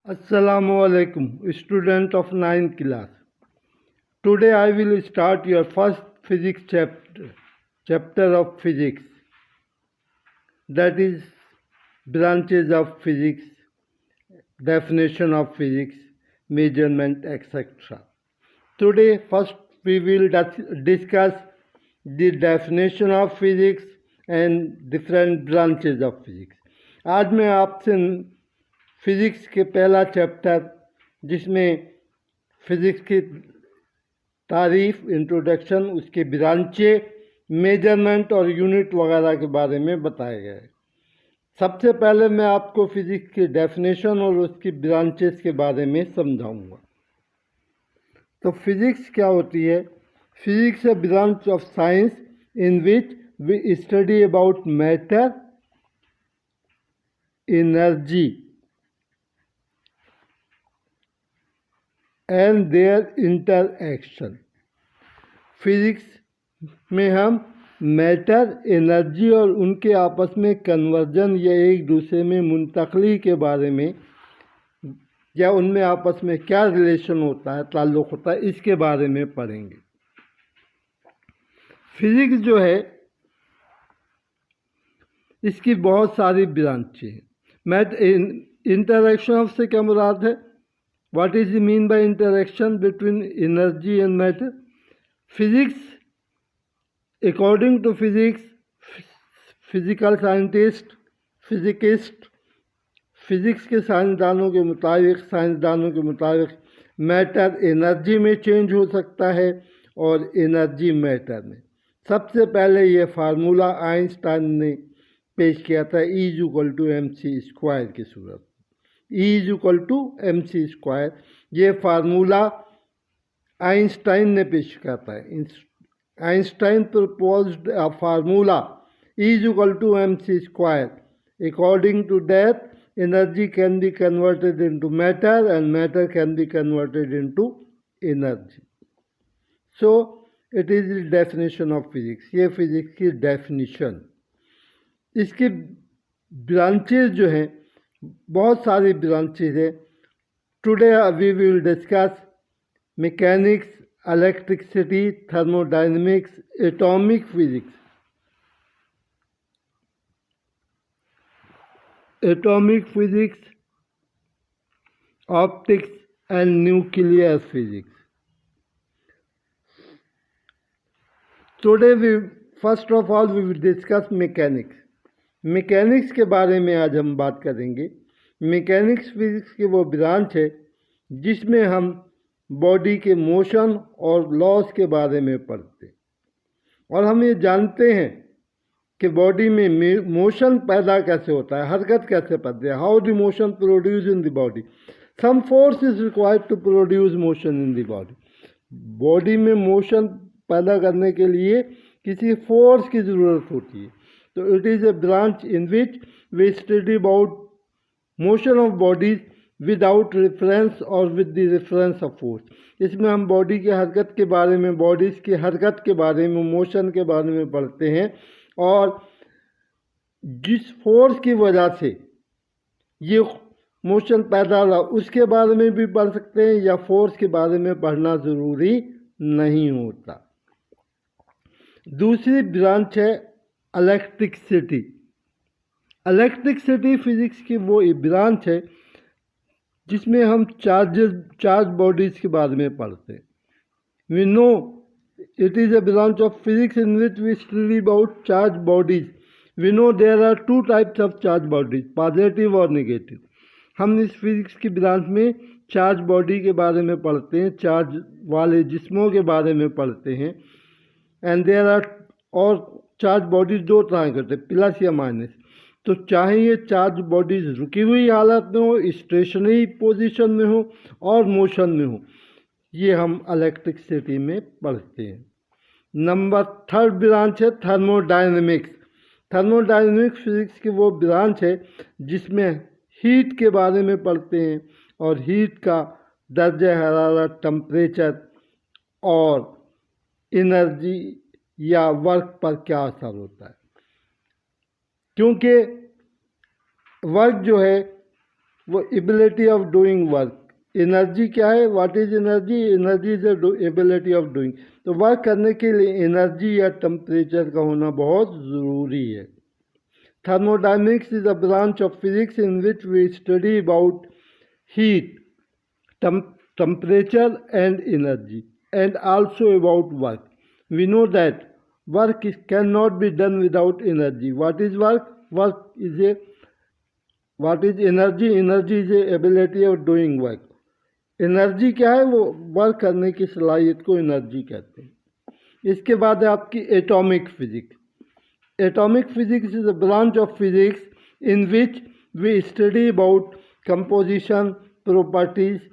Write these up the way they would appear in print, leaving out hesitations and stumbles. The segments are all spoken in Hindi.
Assalamu alaikum, student of 9th class. Today I will start your first physics chapter of physics, that is branches of physics, definition of physics, measurement, etc. Today first we will discuss the definition of physics and different branches of physics. आज मैं आपसे फिज़िक्स के पहला चैप्टर जिसमें फिज़िक्स की तारीफ, इंट्रोडक्शन, उसके ब्रांचे, मेजरमेंट और यूनिट वगैरह के बारे में बताया गया है। सबसे पहले मैं आपको फिज़िक्स की डेफिनेशन और उसकी ब्रांचेस के बारे में समझाऊंगा। तो फिज़िक्स क्या होती है? Physics a branch of science in which we study about matter, energy and their interaction. Physics में हम मैटर, एनर्जी और उनके आपस में कन्वर्जन या एक दूसरे में मुंतकली के बारे में, या उनमें आपस में क्या रिलेशन होता है, ताल्लुक़ होता है, इसके बारे में पढ़ेंगे। फिज़िक्स जो है इसकी बहुत सारी ब्रांचें हैं। इंटरएक्शन ऑफ से क्या मुराद है? What is the mean by interaction between energy and matter? Physics, according to physics, physical scientist, physicist, physics के साइंसदानों के मुताबिक मैटर एनर्जी में चेंज हो सकता है और एनर्जी मैटर में। सबसे पहले ये फार्मूला आइंस्टाइन ने पेश किया था, E=mc² की सूरत। E=mc², ये फार्मूला आइंस्टाइन ने पेश किया था। Einstein proposed a formula E=mc², according to that energy can be converted into matter and matter can be converted into energy. So it is the definition of physics. ये फिजिक्स की डेफिनेशन। इसकी ब्रांचेज जो हैं, बहुत सारी ब्रांचेज है। Today we will discuss mechanics, electricity, thermodynamics, atomic physics, optics and nuclear physics. Today we first of all we will discuss mechanics. Mechanics के बारे में आज हम बात करेंगे। मैकेनिक्स फिजिक्स की वो ब्रांच है जिसमें हम बॉडी के मोशन और लॉस के बारे में पढ़ते हैं, और हम ये जानते हैं कि बॉडी में मोशन पैदा कैसे होता है, हरकत कैसे पड़ती है, how the motion produce in the body. Some force is required to produce motion in the body. Body में मोशन पैदा करने के लिए किसी फोर्स की ज़रूरत होती है। तो it is a branch in which we study about motion of bodies without reference और with the reference of force. इसमें हम बॉडी की हरकत के बारे में, बॉडीज़ की हरकत के बारे में, मोशन के बारे में पढ़ते हैं, और जिस फोर्स की वजह से ये मोशन पैदा हुआ उसके बारे में भी पढ़ सकते हैं, या फोर्स के बारे में पढ़ना ज़रूरी नहीं होता। दूसरी ब्रांच है इलेक्ट्रिसिटी। इलेक्ट्रिसिटी फिजिक्स की वो ब्रांच है जिसमें हम चार्ज बॉडीज़ के बारे में पढ़ते हैं। We know it is a branch of physics in which we study about charge bodies. We know there are two types of charge bodies, positive और नेगेटिव। हम इस फिजिक्स की ब्रांच में चार्ज बॉडी के बारे में पढ़ते हैं, चार्ज वाले जिस्मों के बारे में पढ़ते हैं। एंड देयर आर, और चार्ज बॉडीज़ दो तरह के होते हैं, प्लस या माइनस। तो चाहे ये चार्ज बॉडीज़ रुकी हुई हालत में हो, स्टेशनरी पोजीशन में हो और मोशन में हो, ये हम इलेक्ट्रिसिटी में पढ़ते हैं। नंबर थर्ड ब्रांच है थर्मोडायनेमिक्स। थर्मोडायनेमिक्स फिजिक्स की वो ब्रांच है जिसमें हीट के बारे में पढ़ते हैं, और हीट का दर्जे हरारत, टेम्परेचर और एनर्जी या वर्क पर क्या असर होता है। क्योंकि वर्क जो है वो ability of doing work. Energy क्या है? What is energy? Energy is ability of doing. तो वर्क करने के लिए एनर्जी या टेम्परेचर का होना बहुत ज़रूरी है। Thermodynamics is a branch of physics in which we study about heat, temperature and energy, and also about work. We know that cannot be done without energy. What is work? What is energy? Energy is a ability of doing work. Energy क्या है? वो वर्क करने की सलाहियत को एनर्जी कहते हैं। इसके बाद है आपकी atomic physics. Atomic physics is a branch of physics in which we study about composition, properties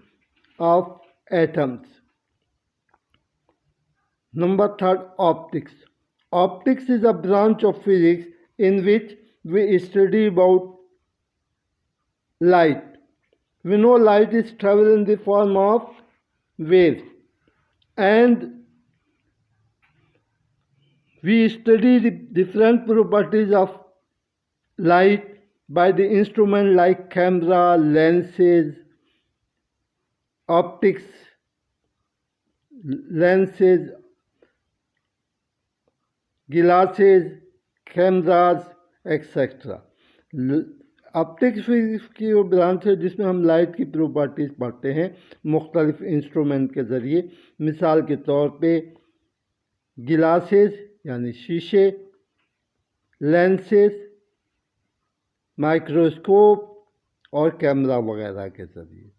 of atoms. Number 3, optics. Optics is a branch of physics in which we study about light. We know light is travel in the form of waves, and we study the different properties of light by the instrument like camera, lenses, optics, lenses, glasses, cameras, etc. Optics physics की वो ब्रांच है जिसमें हम लाइट की प्रॉपर्टीज़ पढ़ते हैं मुख्तलिफ इंस्ट्रूमेंट के ज़रिए। मिसाल के तौर पे गिलासेस यानी शीशे, लेंसेज, माइक्रोस्कोप और कैमरा वगैरह के ज़रिए।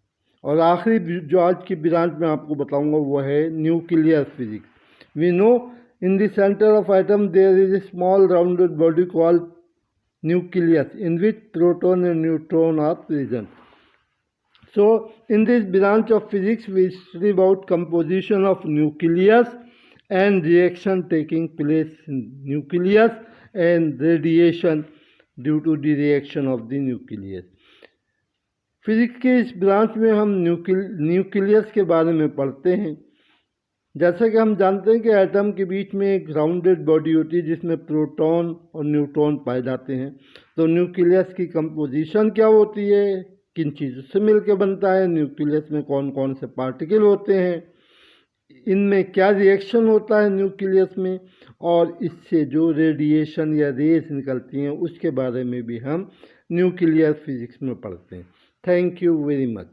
और आखिरी जो आज की ब्रांच में आपको बताऊंगा वो है nuclear physics. We know in the centre of atom there is a small rounded body called nucleus in which proton and neutron are present. So in this branch of physics we study about composition of nucleus and reaction taking place in nucleus and radiation due to the reaction of the nucleus. Physics के इस ब्रांच में हम न्यूक्लियस के बारे में पढ़ते हैं। जैसा कि हम जानते हैं कि एटम के बीच में एक राउंडेड बॉडी होती है जिसमें प्रोटॉन और न्यूट्रॉन पाए जाते हैं। तो न्यूक्लियस की कंपोजिशन क्या होती है, किन चीज़ों से मिलकर बनता है, न्यूक्लियस में कौन कौन से पार्टिकल होते हैं, इनमें क्या रिएक्शन होता है न्यूक्लियस में, और इससे जो रेडिएशन या रेस निकलती हैं उसके बारे में भी हम न्यूक्लियर फिजिक्स में पढ़ते हैं। Thank you very much.